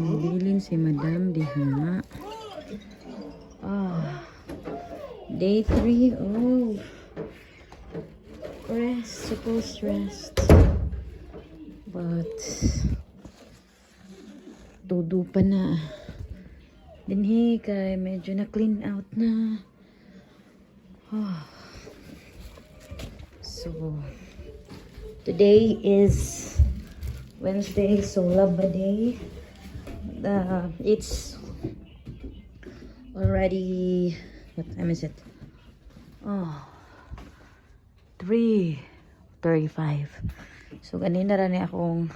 Bilin si Madam diha. Ah, day 3. Oh, rest, supposed rest, but todo pa na. Dinhi kay medyo na clean out na. Oh. So today is Wednesday, so Laba Day. It's already, what time is it? Oh, 3:35. So ganina ra ni akong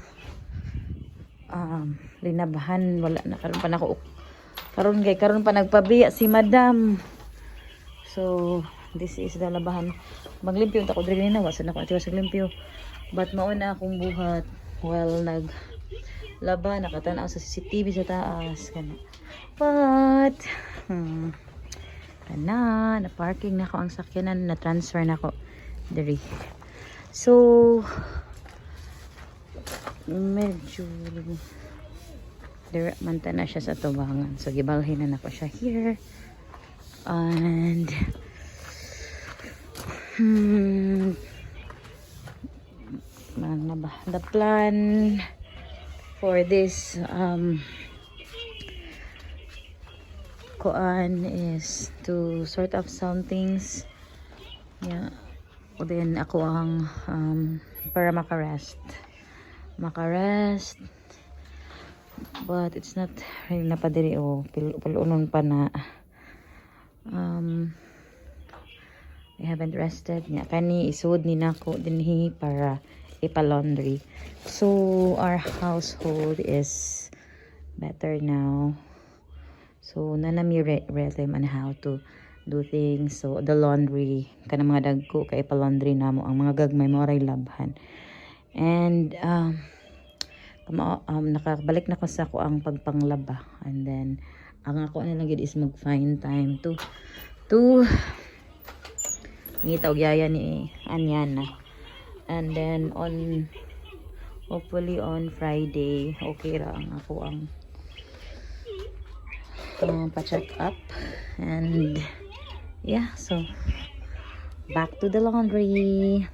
linabahan, wala na karon pa nako. Karon pa nagpabiya si Madam. So this is the labahan. Maglimpyo ta ko diri na wasan ako ati sa limpyo. But mauna akong buhat while naglaba, nakatan-aw sa CCTV sa taas kana. But na parking na ko ang sakyanan, na transfer na ko diri. So medyo dira man ta na siya sa tubangan. So gibalhin na nako siya here. And the plan for this koan is to sort of some things, yeah. O then ako ang para makarest, but it's not really napadiri o pilunon pa na. I haven't rested niya kani isud ni nako dinhi para ipa-laundry. So our household is better now. So nanami rhythm on how to do things. So the laundry kanang mga dagko kay ipa-laundry namo, ang mga gagmay mo ray labhan. And nakabalik na ko sa ako ang pagpanglaba, and then ang ako na lang gid is mag-find time to ngitaw gyaya ni Anyana. And then hopefully on Friday okay ra ang ako ang pa-check up. And yeah, so back to the laundry.